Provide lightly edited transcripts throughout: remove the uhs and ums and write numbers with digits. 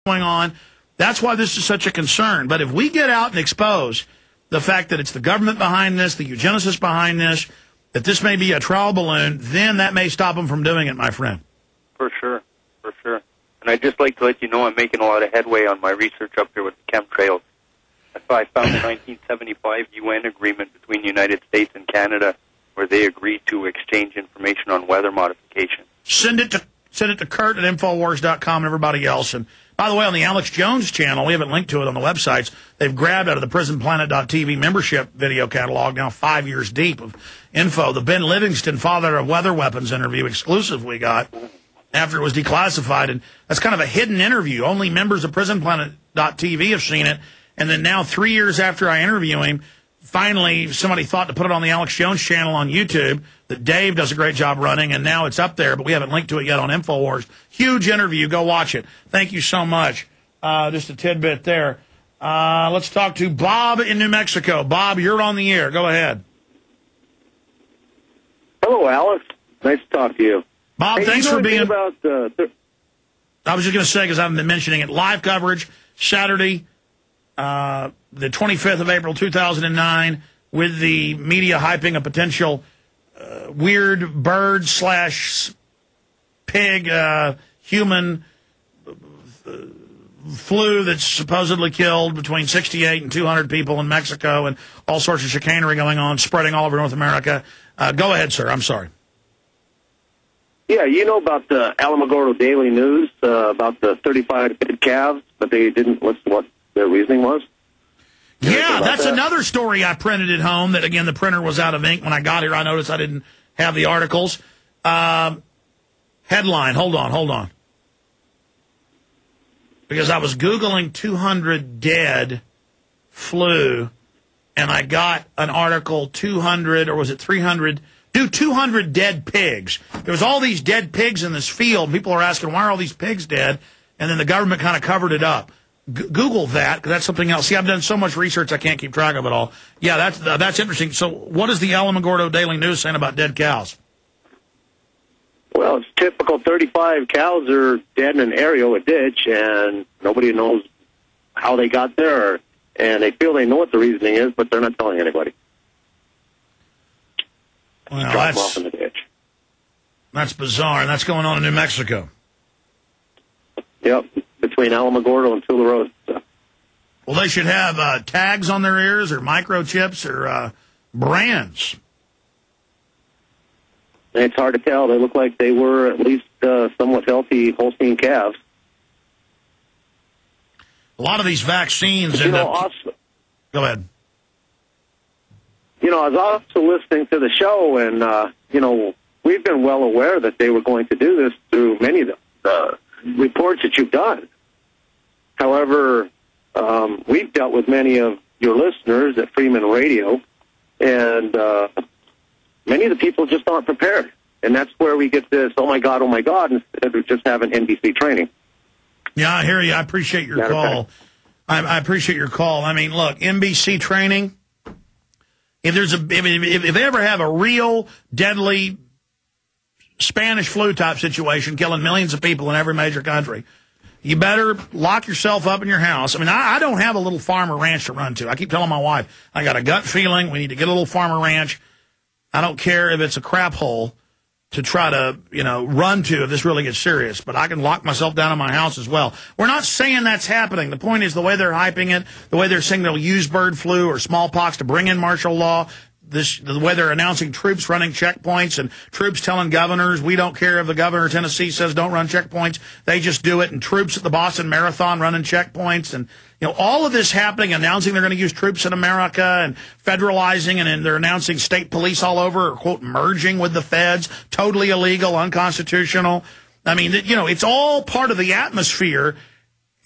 going on. That's why this is such a concern. But if we get out and expose the fact that it's the government behind this, the eugenicists behind this, that this may be a trial balloon, then that may stop them from doing it, my friend. For sure, for sure. And I'd just like to let you know I'm making a lot of headway on my research up here with the chemtrails. That's why I found the 1975 UN agreement between the United States and Canada where they agreed to exchange information on weather modification. Send it to Kurt at Infowars.com and everybody else. And by the way, on the Alex Jones channel, we haven't linked to it on the websites, they've grabbed out of the PrisonPlanet.tv membership video catalog, now 5 years deep of info. The Ben Livingston Father of Weather Weapons interview exclusive we got after it was declassified. And that's kind of a hidden interview. Only members of PrisonPlanet.tv have seen it. And then now 3 years after I interview him, finally somebody thought to put it on the Alex Jones channel on YouTube that Dave does a great job running, and now it's up there, but we haven't linked to it yet on InfoWars. Huge interview. Go watch it. Thank you so much. Just a tidbit there. Let's talk to Bob in New Mexico. Bob, you're on the air. Go ahead. Hello, Alex. Nice to talk to you. Bob, thanks for being... About, I was just going to say, because I haven't been mentioning it, live coverage Saturday, the 25th of April, 2009, with the media hyping a potential weird bird / pig human flu that's supposedly killed between 68 and 200 people in Mexico, and all sorts of chicanery going on, spreading all over North America. Go ahead, sir. I'm sorry. Yeah, you know about the Alamogordo Daily News, about the 35 dead calves, but they didn't list what their reasoning was? Yeah, that's another story I printed at home that, again, the printer was out of ink. When I got here, I noticed I didn't have the articles. Headline, hold on. Because I was Googling 200 dead flu, and I got an article, 200, or was it 300, 200 dead pigs. There was all these dead pigs in this field. People are asking, why are all these pigs dead? And then the government kind of covered it up. Google that, because that's something else. See, I've done so much research, I can't keep track of it all. Yeah, that's interesting. So what is the Alamogordo Daily News saying about dead cows? Well, it's typical. 35 cows are dead in an area, a ditch, and nobody knows how they got there. And they feel they know what the reasoning is, but they're not telling anybody. Well, drop them off in the ditch. That's bizarre, and that's going on in New Mexico. Yep, between Alamogordo and Tula Road. So. Well, they should have tags on their ears or microchips or brands. And it's hard to tell. They look like they were at least somewhat healthy Holstein calves. A lot of these vaccines end up... Go ahead. You know, I was also listening to the show, and, you know, we've been well aware that they were going to do this through many of the reports that you've done. However, we've dealt with many of your listeners at Freeman Radio, and many of the people just aren't prepared. And that's where we get this, oh my God, instead of just having NBC training. Yeah, I hear you. I appreciate your call. I appreciate your call. I mean, look, NBC training, if they ever have a real deadly Spanish flu type situation killing millions of people in every major country, you better lock yourself up in your house. I mean, I don't have a little farm or ranch to run to. I keep telling my wife, I got a gut feeling we need to get a little farm or ranch. I don't care if it's a crap hole to try to, run to if this really gets serious. But I can lock myself down in my house as well. We're not saying that's happening. The point is the way they're hyping it, the way they're saying they'll use bird flu or smallpox to bring in martial law, the way they're announcing troops running checkpoints and troops telling governors, we don't care if the governor of Tennessee says don't run checkpoints. They just do it. And troops at the Boston Marathon running checkpoints. And, all of this happening, announcing they're going to use troops in America and federalizing, and they're announcing state police all over, or, quote, merging with the feds, totally illegal, unconstitutional. I mean, it's all part of the atmosphere.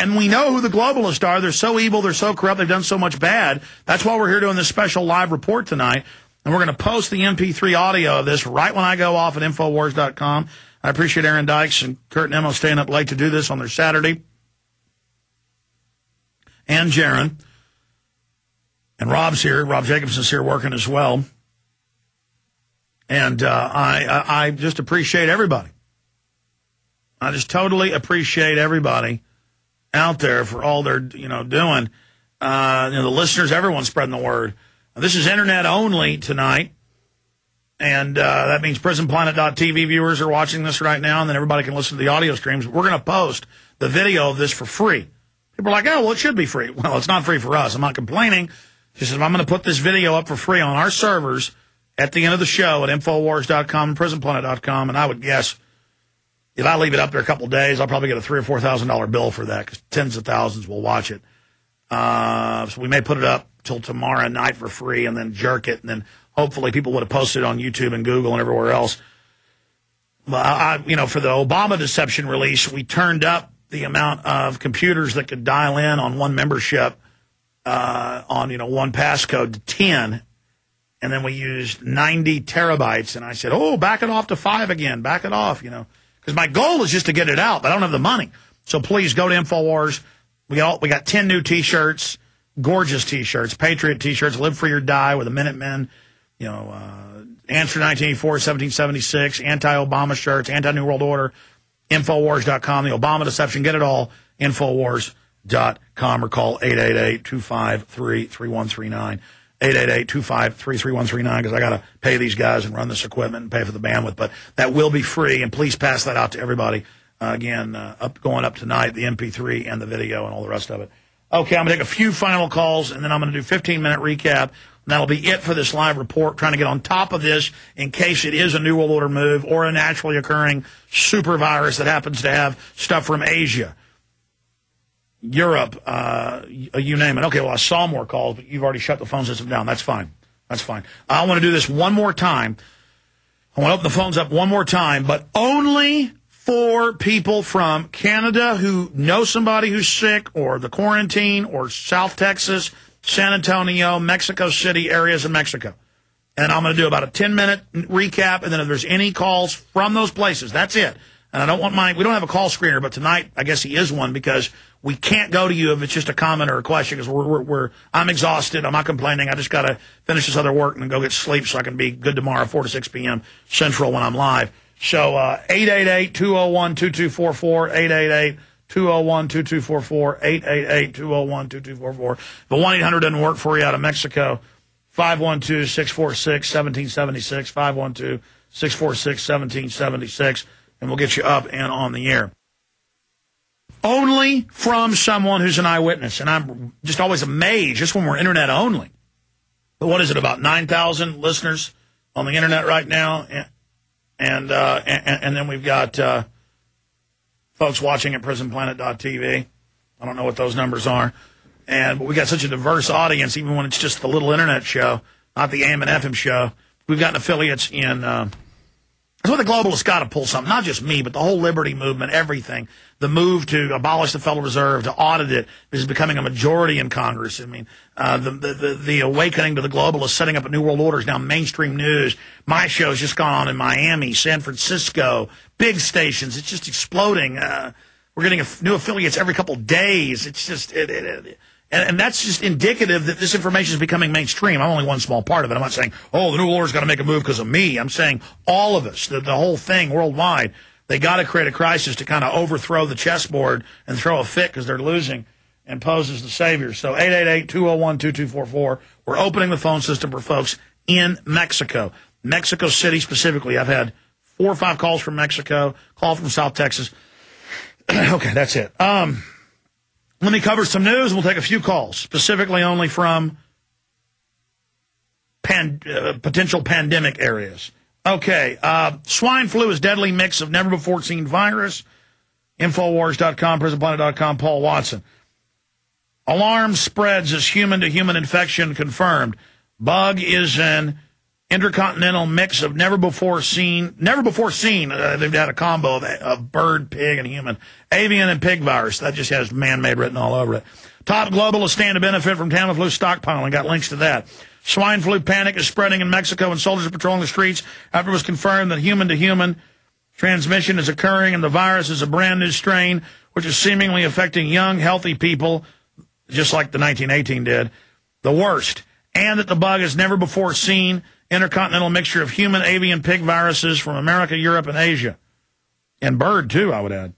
And we know who the globalists are. They're so evil. They're so corrupt. They've done so much bad. That's why we're here doing this special live report tonight. And we're going to post the MP3 audio of this right when I go off at Infowars.com. I appreciate Aaron Dykes and Kurt and Emma staying up late to do this on their Saturday. And Jaron. And Rob's here. Rob Jacobson's here working as well. And I just appreciate everybody. I just totally appreciate everybody out there for all they're, doing. The listeners, everyone's spreading the word. This is internet only tonight. And that means prisonplanet.tv viewers are watching this right now, and then everybody can listen to the audio streams. We're going to post the video of this for free. People are like, oh, well, it should be free. Well, it's not free for us. I'm not complaining. Just I'm going to put this video up for free on our servers at the end of the show at Infowars.com and prisonplanet.com, and I would guess if I leave it up there a couple of days, I'll probably get a $3,000 or $4,000 bill for that because tens of thousands will watch it. So we may put it up till tomorrow night for free and then jerk it, and then hopefully people would have posted it on YouTube and Google and everywhere else. But for the Obama deception release, we turned up the amount of computers that could dial in on one membership on one passcode to 10, and then we used 90 terabytes. And I said, oh, back it off to 5 again, back it off, because my goal is just to get it out, but I don't have the money. So please go to Infowars. We got 10 new T-shirts, gorgeous T-shirts, Patriot T-shirts, Live Free or Die with the Minutemen, Answer 1984, 1776, anti-Obama shirts, anti-New World Order, Infowars.com, the Obama deception, get it all, Infowars.com, or call 888-253-3139, 888-253-3139, because I got to pay these guys and run this equipment and pay for the bandwidth, but that will be free, and please pass that out to everybody. Going up tonight, the MP3 and the video and all the rest of it. Okay, I'm going to take a few final calls, and then I'm going to do a 15-minute recap, and that'll be it for this live report, trying to get on top of this in case it is a New World Order move or a naturally occurring super virus that happens to have stuff from Asia, Europe, you name it. Okay, well, I saw more calls, but you've already shut the phone system down. That's fine. That's fine. I want to do this one more time. I want to open the phones up one more time, but only for people from Canada who know somebody who's sick, or the quarantine, or South Texas, San Antonio, Mexico City, areas in Mexico. And I'm going to do about a 10-minute recap, and then if there's any calls from those places, that's it. And I don't want we don't have a call screener, but tonight I guess he is one, because we can't go to you if it's just a comment or a question, because I'm exhausted. I'm not complaining. I just got to finish this other work and then go get sleep so I can be good tomorrow, 4 to 6 p.m. Central when I'm live. So 888-201-2244, 888-201-2244, 888-201-2244. The 1-800 doesn't work for you out of Mexico, 512-646-1776, 512-646-1776, and we'll get you up and on the air. Only from someone who's an eyewitness, and I'm just always amazed, just when we're internet only. But what is it, about 9,000 listeners on the internet right now? And then we've got folks watching at prisonplanet.tv. I don't know what those numbers are. But we got such a diverse audience, even when it's just the little internet show, not the AM and FM show. We've gotten affiliates in that's what the globalists got to pull something. Not just me, but the whole liberty movement, everything. The move to abolish the Federal Reserve, to audit it, is becoming a majority in Congress. I mean, the awakening to the globalists, setting up a new world order is now mainstream news. My show's just gone on in Miami, San Francisco, big stations. It's just exploding. We're getting new affiliates every couple of days. It's just and that's just indicative that this information is becoming mainstream. I'm only one small part of it. I'm not saying, oh, the New World Order's got to make a move because of me. I'm saying all of us, the whole thing worldwide, they got to create a crisis to kind of overthrow the chessboard and throw a fit because they're losing and pose as the savior. So 888-201-2244. We're opening the phone system for folks in Mexico. Mexico City specifically. I've had 4 or 5 calls from Mexico, call from South Texas. Okay, that's it. Let me cover some news, and we'll take a few calls, specifically only from potential pandemic areas. Okay, swine flu is deadly mix of never-before-seen virus. Infowars.com, prisonplanet.com, Paul Watson. Alarm spreads as human-to-human infection confirmed. Bug is an intercontinental mix of never before seen. They've had a combo of bird, pig, and human. Avian and pig virus. That just has man-made written all over it. Top globalists stand to benefit from Tamiflu stockpiling. Got links to that. Swine flu panic is spreading in Mexico, and soldiers are patrolling the streets after it was confirmed that human-to-human transmission is occurring, and the virus is a brand-new strain, which is seemingly affecting young, healthy people, just like the 1918 did, the worst. And that the bug is never before seen intercontinental mixture of human, avian, pig viruses from America, Europe, and Asia. And bird, too, I would add.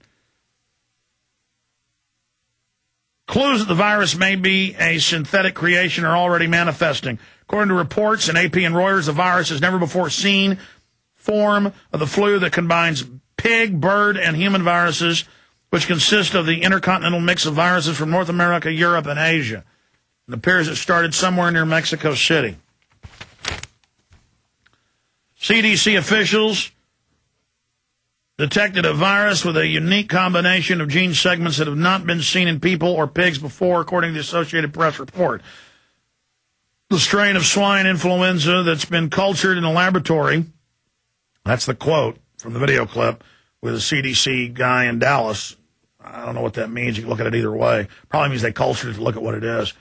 Clues that the virus may be a synthetic creation are already manifesting. According to reports in AP and Reuters, the virus has never before seen form of the flu that combines pig, bird, and human viruses, which consist of the intercontinental mix of viruses from North America, Europe, and Asia. It appears it started somewhere near Mexico City. CDC officials detected a virus with a unique combination of gene segments that have not been seen in people or pigs before, according to the Associated Press report. The strain of swine influenza that's been cultured in a laboratory, that's the quote from the video clip with a CDC guy in Dallas. I don't know what that means. You can look at it either way. Probably means they cultured it to look at what it is.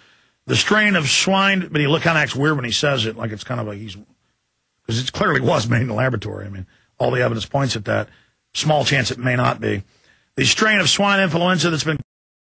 The strain of swine, but he kind of acts weird when he says it, like it's kind of a, because it clearly was made in a laboratory. I mean, all the evidence points at that. Small chance it may not be. The strain of swine influenza that's been